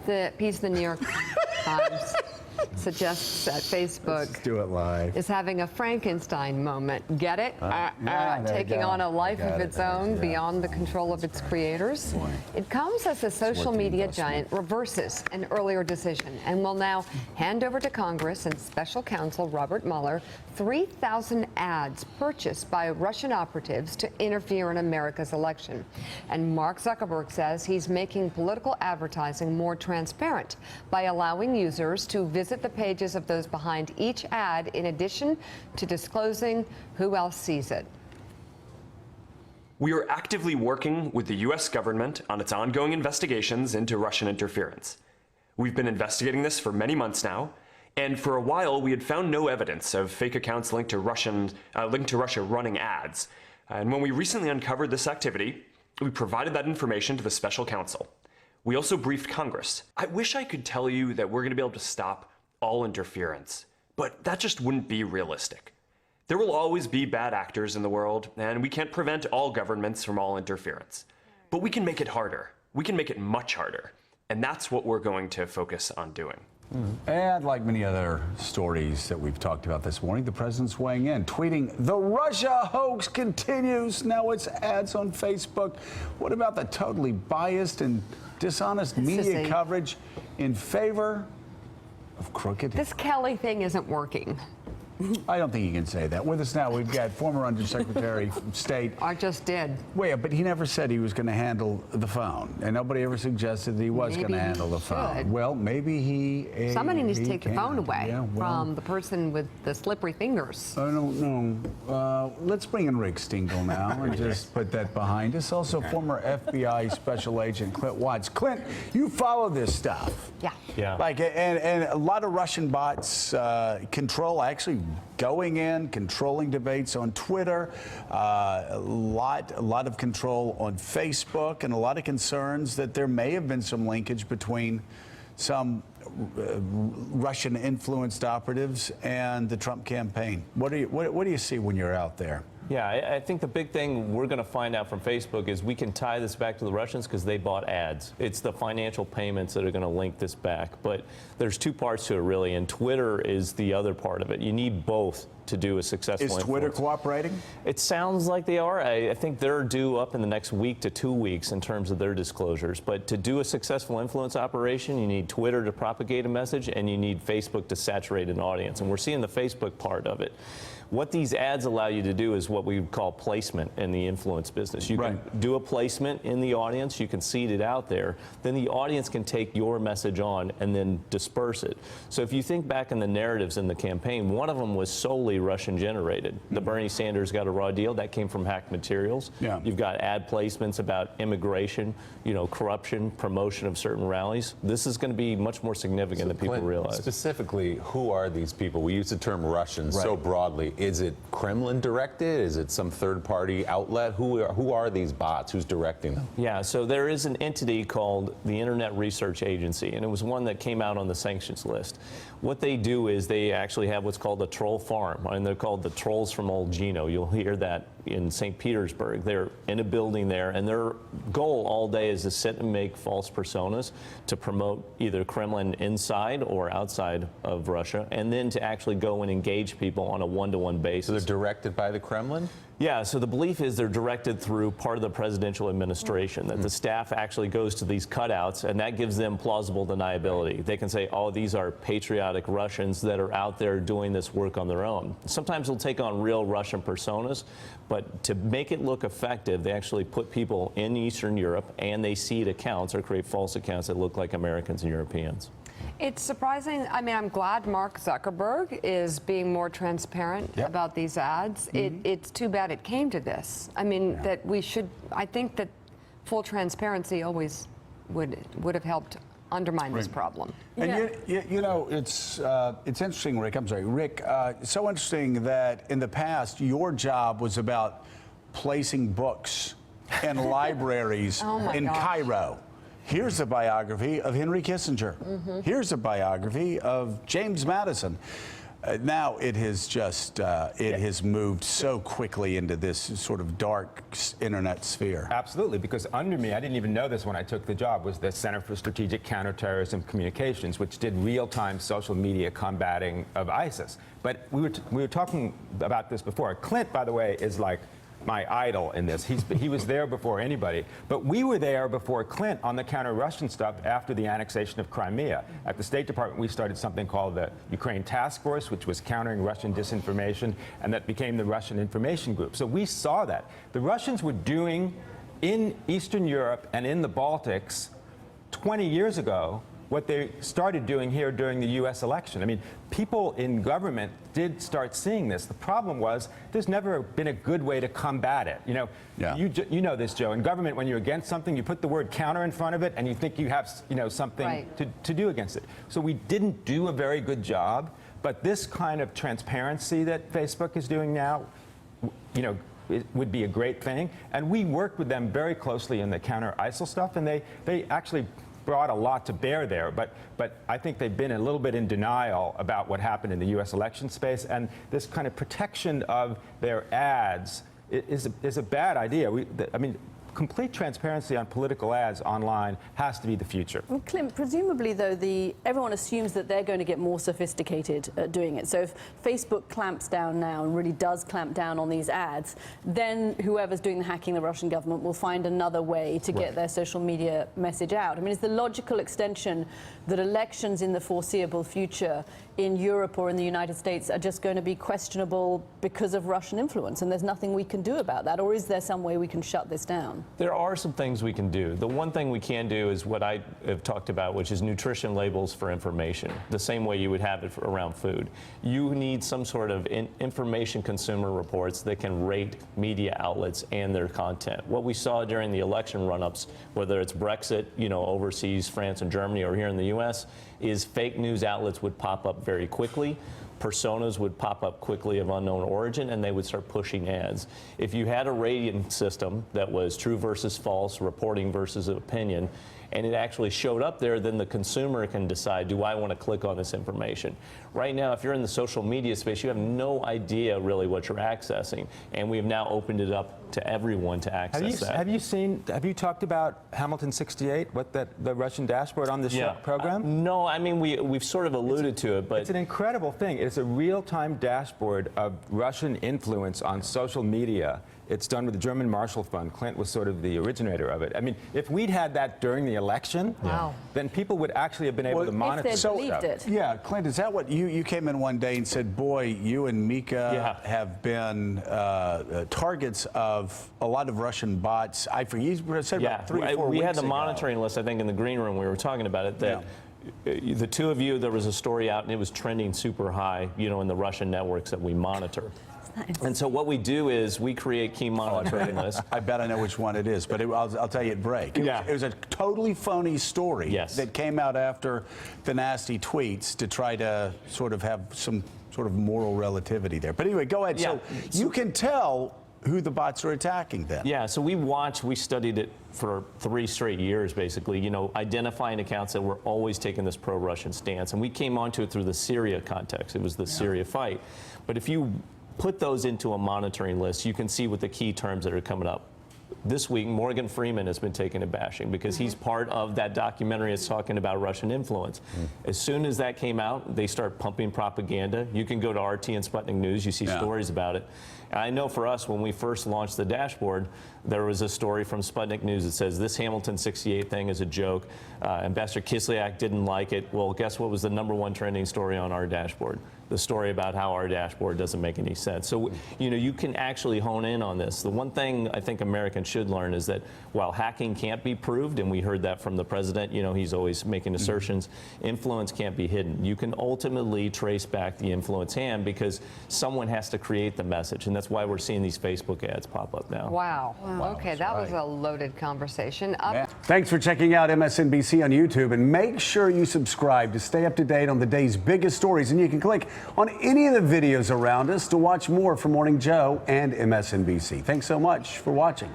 The piece in the New York Times suggests that Facebook Let's do it live. is having a Frankenstein moment. Get it? Yeah, there you taking go. on a life Got of it. its own Yeah. beyond the control of its creators. Boy. It comes as the social worth the media investment. giant reverses an earlier decision and will now hand over to Congress and special counsel Robert Mueller 3,000 ads purchased by Russian operatives to interfere in America's election. And Mark Zuckerberg says he's making political advertising more transparent by allowing users to visit the pages of those behind each ad in addition to disclosing who else sees it. We are actively working with the US government on its ongoing investigations into Russian interference. We've been investigating this for many months now, and for a while we had found no evidence of fake accounts linked to Russia running ads. And when we recently uncovered this activity, we provided that information to the special counsel. We also briefed Congress. I wish I could tell you that we're going to be able to stop all interference, but that just wouldn't be realistic. There will always be bad actors in the world, and we can't prevent all governments from all interference. But we can make it harder. We can make it much harder. And that's what we're going to focus on doing. And like many other stories that we've talked about this morning, the president's weighing in, tweeting, "The Russia hoax continues." Now it's ads on Facebook. What about the totally biased and dishonest media coverage in favor of crooked? This Kelly thing isn't working. I don't think you can say that. With us now, we've got former Undersecretary of State. I just did. Wait, but he never said he was going to handle the phone, and nobody ever suggested that he was going to handle the phone. Well, maybe he. Somebody needs to take the phone away well, from the person with the slippery fingers. I don't know. Let's bring in Rick Stingel now and just put that behind us. Also, former FBI Special Agent Clint Watts. Clint, you follow this stuff. Yeah. Like, and a lot of Russian bots actually going in, controlling debates on Twitter, a lot of control on Facebook, and a lot of concerns that there may have been some linkage between some Russian-influenced operatives and the Trump campaign. What do you see when you're out there? Yeah, I think the big thing we're going to find out from Facebook is we can tie this back to the Russians because they bought ads. It's the financial payments that are going to link this back. But there's two parts to it, really, and Twitter is the other part of it. You need both to do a successful influence. Is Twitter cooperating? It sounds like they are. I think they're due up in the next week to 2 weeks in terms of their disclosures. But to do a successful influence operation, you need Twitter to propagate a message, and you need Facebook to saturate an audience. And we're seeing the Facebook part of it. What these ads allow you to do is what we would call placement in the influence business. You can do a placement in the audience, you can seed it out there, then the audience can take your message on and then disperse it. So if you think back in the narratives in the campaign, one of them was solely Russian generated. The Bernie Sanders got a raw deal, that came from hacked materials. You've got ad placements about immigration, corruption, promotion of certain rallies. This is going to be much more significant than people realize. Specifically, who are these people? We use the term Russian so broadly. Is it Kremlin directed? Is it some third-party outlet? Who are these bots? Who's directing them? Yeah, so there is an entity called the Internet Research Agency, and it was one that came out on the sanctions list. What they do is they actually have what's called a troll farm, and they're called the trolls from Old Gino. You'll hear that in St. Petersburg. They're in a building there, and their goal all day is to sit and make false personas to promote either Kremlin inside or outside of Russia, and then to actually go and engage people on a one-to-one basis. So they're directed by the Kremlin? Yeah, so the belief is they're directed through part of the presidential administration, that the staff actually goes to these cutouts, and that gives them plausible deniability. They can say, oh, these are patriotic Russians that are out there doing this work on their own. Sometimes they'll take on real Russian personas, but to make it look effective, they actually put people in Eastern Europe, and they seed accounts or create false accounts that look like Americans and Europeans. It's surprising. I mean, I'm glad Mark Zuckerberg is being more transparent about these ads. It's too bad it came to this. I mean, that we should, I think that full transparency always would have helped undermine this problem. And it's interesting, Rick. I'm sorry, Rick. So interesting that in the past your job was about placing books in libraries in Cairo. Here's a biography of Henry Kissinger. Here's a biography of James Madison. Now it has just it has moved so quickly into this sort of dark internet sphere. Absolutely, because under me, I didn't even know this when I took the job, was the Center for Strategic Counterterrorism Communications, which did real-time social media combating of ISIS. But we were talking about this before. Clint, by the way, is like my idol in this. He was there before anybody. But we were there before Clint on the counter-Russian stuff after the annexation of Crimea. At the State Department, we started something called the Ukraine Task Force, which was countering Russian disinformation, and that became the Russian Information Group. So we saw that. The Russians were doing in Eastern Europe and in the Baltics 20 years ago what they started doing here during the U.S. election. I mean, people in government did start seeing this. The problem was there's never been a good way to combat it. You know, you know this, Joe. In government, when you're against something, you put the word counter in front of it, and you think you have, you know, something to do against it. So we didn't do a very good job. But this kind of transparency that Facebook is doing now, you know, it would be a great thing. And we worked with them very closely in the counter-ISIL stuff, and they actually brought a lot to bear there, but I think they've been a little bit in denial about what happened in the U.S. election space, and this kind of protection of their ads is a bad idea. I mean, complete transparency on political ads online has to be the future. Well, Clint, presumably, though, everyone assumes that they're going to get more sophisticated at doing it. So if Facebook clamps down now and really does clamp down on these ads, then whoever's doing the hacking, the Russian government, will find another way to get their social media message out. I mean, is the logical extension that elections in the foreseeable future in Europe or in the United States are just going to be questionable because of Russian influence, and there's nothing we can do about that? Or is there some way we can shut this down? There are some things we can do. The one thing we can do is what I have talked about, which is nutrition labels for information, the same way you would have it around food. You need some sort of information consumer reports that can rate media outlets and their content. What we saw during the election run-ups, whether it's Brexit, you know, overseas, France and Germany, or here in the U.S., is fake news outlets would pop up very quickly. Personas would pop up quickly of unknown origin, and they would start pushing ads. If you had a rating system that was true versus false, reporting versus opinion, and it actually showed up there, then the consumer can decide, do I want to click on this information? Right now, if you're in the social media space, you have no idea really what you're accessing, and we've now opened it up to everyone to access that. Have you talked about Hamilton 68, the Russian dashboard on this program? No, I mean, we've sort of alluded to it, but it's an incredible thing. It's a real-time dashboard of Russian influence on social media. It's done with the German Marshall Fund. Clint was sort of the originator of it. I mean, if we'd had that during the election, then people would actually have been able to monitor. If they believed it. Yeah, Clint, is that what you came in one day and said, boy, you and Mika have been targets of a lot of Russian bots? I forget, you said about 3 or 4 weeks ago. We had the monitoring list, I think, in the green room. We were talking about it. That the two of you, there was a story out, and it was trending super high, you know, in the Russian networks that we monitor. And so what we do is we create key monitoring lists. I bet I know which one it is, but I'll tell you at break. It was a totally phony story that came out after the nasty tweets to try to sort of have some sort of moral relativity there. But anyway, go ahead. So you can tell who the bots are attacking then. Yeah, so we studied it for 3 straight years, basically, you know, identifying accounts that were always taking this pro-Russian stance. And we came onto it through the Syria context. It was the Syria fight. But if you put those into a monitoring list, you can see what the key terms that are coming up. This week, Morgan Freeman has been taken a bashing because he's part of that documentary that's talking about Russian influence. As soon as that came out, they start pumping propaganda. You can go to RT and Sputnik News, you see stories about it. And I know for us, when we first launched the dashboard, there was a story from Sputnik News that says this Hamilton 68 thing is a joke. Ambassador Kislyak didn't like it. Well, guess what was the #1 trending story on our dashboard? The story about how our dashboard doesn't make any sense. So, you know, you can actually hone in on this. The one thing I think Americans should learn is that while hacking can't be proved, and we heard that from the president, you know, he's always making assertions, influence can't be hidden. You can ultimately trace back the influence hand because someone has to create the message, and that's why we're seeing these Facebook ads pop up now. Wow. Okay, that was a loaded conversation. Thanks for checking out MSNBC on YouTube, and make sure you subscribe to stay up to date on the day's biggest stories, and you can click on any of the videos around us to watch more from Morning Joe and MSNBC. Thanks so much for watching.